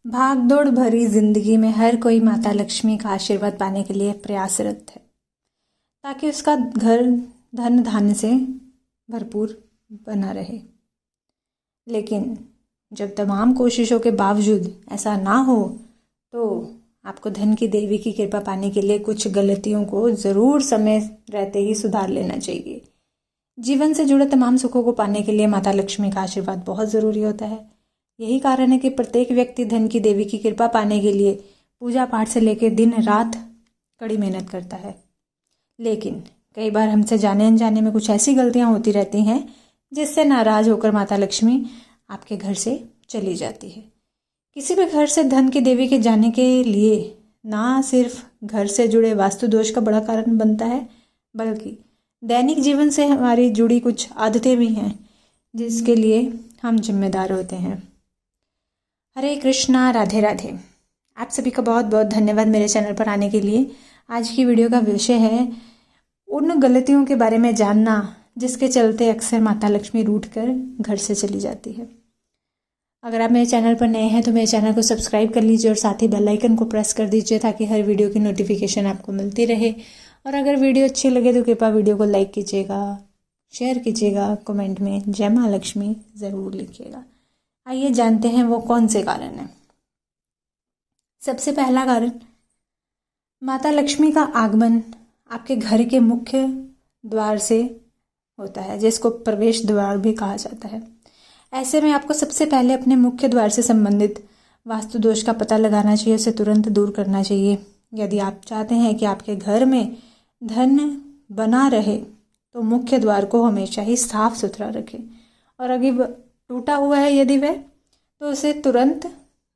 भाग दौड़ भरी जिंदगी में हर कोई माता लक्ष्मी का आशीर्वाद पाने के लिए प्रयासरत है ताकि उसका घर धन धान्य से भरपूर बना रहे। लेकिन जब तमाम कोशिशों के बावजूद ऐसा ना हो तो आपको धन की देवी की कृपा पाने के लिए कुछ गलतियों को ज़रूर समय रहते ही सुधार लेना चाहिए। जीवन से जुड़े तमाम सुखों को पाने के लिए माता लक्ष्मी का आशीर्वाद बहुत ज़रूरी होता है। यही कारण है कि प्रत्येक व्यक्ति धन की देवी की कृपा पाने के लिए पूजा पाठ से लेकर दिन रात कड़ी मेहनत करता है। लेकिन कई बार हमसे जाने अनजाने में कुछ ऐसी गलतियां होती रहती हैं जिससे नाराज होकर माता लक्ष्मी आपके घर से चली जाती है। किसी भी घर से धन की देवी के जाने के लिए ना सिर्फ घर से जुड़े वास्तु दोष का बड़ा कारण बनता है, बल्कि दैनिक जीवन से हमारी जुड़ी कुछ आदतें भी हैं जिसके लिए हम जिम्मेदार होते हैं। हरे कृष्णा, राधे राधे। आप सभी का बहुत बहुत धन्यवाद मेरे चैनल पर आने के लिए। आज की वीडियो का विषय है उन गलतियों के बारे में जानना जिसके चलते अक्सर माता लक्ष्मी रूठ कर घर से चली जाती है। अगर आप मेरे चैनल पर नए हैं तो मेरे चैनल को सब्सक्राइब कर लीजिए और साथ ही बेल आइकन को प्रेस कर दीजिए ताकि हर वीडियो की नोटिफिकेशन आपको मिलती रहे। और अगर वीडियो अच्छी लगे तो कृपया वीडियो को लाइक कीजिएगा, शेयर कीजिएगा, कमेंट में जय माँ लक्ष्मी ज़रूर लिखिएगा। आइए जानते हैं वो कौन से कारण हैं। सबसे पहला कारण, माता लक्ष्मी का आगमन आपके घर के मुख्य द्वार से होता है, जिसको प्रवेश द्वार भी कहा जाता है। ऐसे में आपको सबसे पहले अपने मुख्य द्वार से संबंधित वास्तु दोष का पता लगाना चाहिए, उसे तुरंत दूर करना चाहिए। यदि आप चाहते हैं कि आपके घर में धन बना रहे तो मुख्य द्वार को हमेशा ही साफ सुथरा रखें और अगर टूटा हुआ है यदि वह, तो उसे तुरंत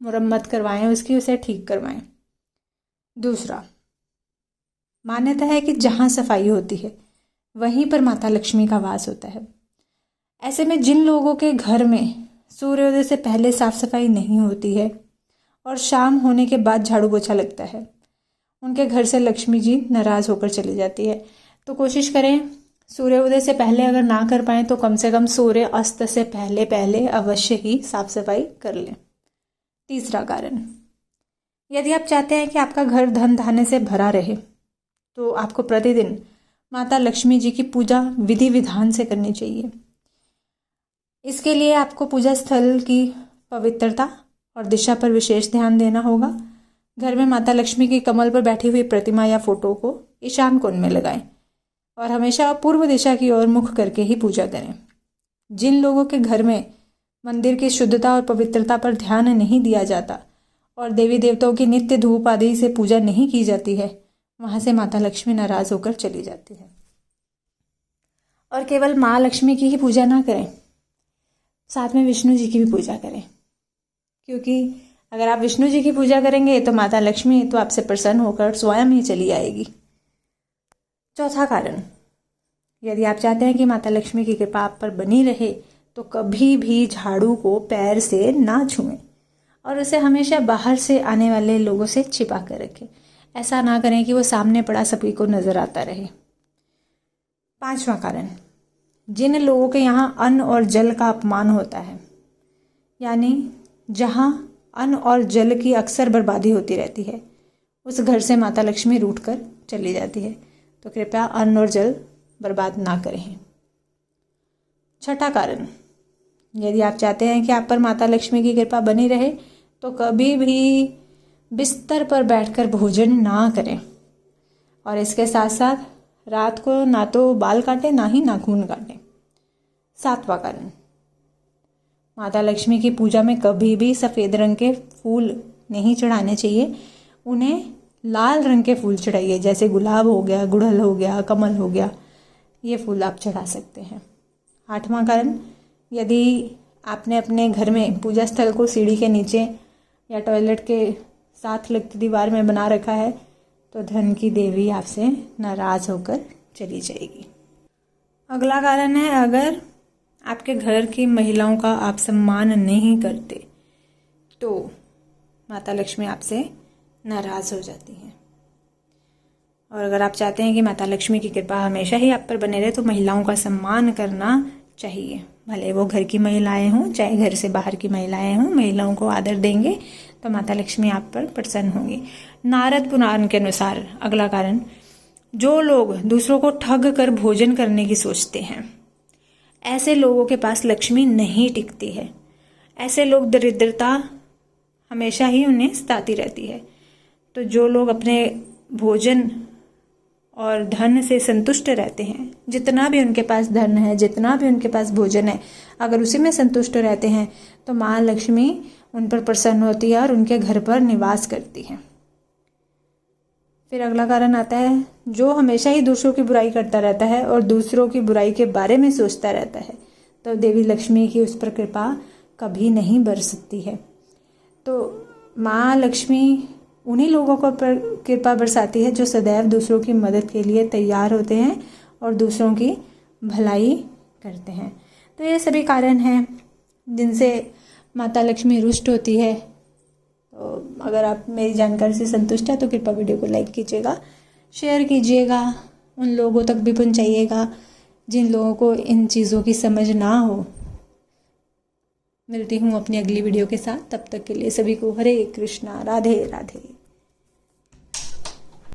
मुरम्मत करवाएं, उसे ठीक करवाएं। दूसरा, मान्यता है कि जहाँ सफाई होती है वहीं पर माता लक्ष्मी का वास होता है। ऐसे में जिन लोगों के घर में सूर्योदय से पहले साफ सफाई नहीं होती है और शाम होने के बाद झाड़ू पोछा लगता है, उनके घर से लक्ष्मी जी नाराज होकर चली जाती है। तो कोशिश करें सूर्योदय से पहले अगर ना कर पाएँ तो कम से कम सूर्य अस्त से पहले पहले अवश्य ही साफ सफाई कर लें। तीसरा कारण, यदि आप चाहते हैं कि आपका घर धन धान्य से भरा रहे तो आपको प्रतिदिन माता लक्ष्मी जी की पूजा विधि विधान से करनी चाहिए। इसके लिए आपको पूजा स्थल की पवित्रता और दिशा पर विशेष ध्यान देना होगा। घर में माता लक्ष्मी की कमल पर बैठी हुई प्रतिमा या फोटो को ईशान कोण में लगाएं और हमेशा पूर्व दिशा की ओर मुख करके ही पूजा करें। जिन लोगों के घर में मंदिर की शुद्धता और पवित्रता पर ध्यान नहीं दिया जाता और देवी देवताओं की नित्य धूप आदि से पूजा नहीं की जाती है, वहाँ से माता लक्ष्मी नाराज होकर चली जाती है। और केवल माँ लक्ष्मी की ही पूजा ना करें, साथ में विष्णु जी की भी पूजा करें, क्योंकि अगर आप विष्णु जी की पूजा करेंगे तो माता लक्ष्मी तो आपसे प्रसन्न होकर स्वयं ही चली आएगी। चौथा कारण, यदि आप चाहते हैं कि माता लक्ष्मी की कृपा आप पर बनी रहे तो कभी भी झाड़ू को पैर से ना छुएं और उसे हमेशा बाहर से आने वाले लोगों से छिपा कर रखें। ऐसा ना करें कि वो सामने पड़ा सभी को नजर आता रहे। पांचवा कारण, जिन लोगों के यहाँ अन्न और जल का अपमान होता है, यानी जहाँ अन्न और जल की अक्सर बर्बादी होती रहती है, उस घर से माता लक्ष्मी रूठ कर चली जाती है। तो कृपया अन्न और जल बर्बाद ना करें। छठा कारण, यदि आप चाहते हैं कि आप पर माता लक्ष्मी की कृपा बनी रहे तो कभी भी बिस्तर पर बैठकर भोजन ना करें और इसके साथ साथ रात को ना तो बाल काटें ना ही नाखून काटें। सातवां कारण, माता लक्ष्मी की पूजा में कभी भी सफ़ेद रंग के फूल नहीं चढ़ाने चाहिए, उन्हें लाल रंग के फूल चढ़ाइए, जैसे गुलाब हो गया, गुड़हल हो गया, कमल हो गया, ये फूल आप चढ़ा सकते हैं। आठवां कारण, यदि आपने अपने घर में पूजा स्थल को सीढ़ी के नीचे या टॉयलेट के साथ लगती दीवार में बना रखा है तो धन की देवी आपसे नाराज होकर चली जाएगी। अगला कारण है, अगर आपके घर की महिलाओं का आप सम्मान नहीं करते तो माता लक्ष्मी आपसे नाराज हो जाती हैं। और अगर आप चाहते हैं कि माता लक्ष्मी की कृपा हमेशा ही आप पर बने रहे तो महिलाओं का सम्मान करना चाहिए। भले वो घर की महिलाएं हों चाहे घर से बाहर की महिलाएं हों, महिलाओं को आदर देंगे तो माता लक्ष्मी आप पर प्रसन्न होंगी। नारद पुराण के अनुसार अगला कारण, जो लोग दूसरों को ठग कर भोजन करने की सोचते हैं, ऐसे लोगों के पास लक्ष्मी नहीं टिकती है। ऐसे लोग दरिद्रता हमेशा ही उन्हें सताती रहती है। तो जो लोग अपने भोजन और धन से संतुष्ट रहते हैं, जितना भी उनके पास धन है, जितना भी उनके पास भोजन है, अगर उसी में संतुष्ट रहते हैं तो माँ लक्ष्मी उन पर प्रसन्न होती है और उनके घर पर निवास करती है। फिर अगला कारण आता है, जो हमेशा ही दूसरों की बुराई करता रहता है और दूसरों की बुराई के बारे में सोचता रहता है, तो देवी लक्ष्मी की उस पर कृपा कभी नहीं बरस सकती है। तो माँ लक्ष्मी उन्हीं लोगों को पर कृपा बरसाती है जो सदैव दूसरों की मदद के लिए तैयार होते हैं और दूसरों की भलाई करते हैं। तो ये सभी कारण हैं जिनसे माता लक्ष्मी रुष्ट होती है। तो अगर आप मेरी जानकारी से संतुष्ट है तो कृपया वीडियो को लाइक कीजिएगा, शेयर कीजिएगा, उन लोगों तक भी पहुंचाइएगा जिन लोगों को इन चीज़ों की समझ ना हो। मिलती हूँ अपनी अगली वीडियो के साथ, तब तक के लिए सभी को हरे कृष्णा, राधे राधे।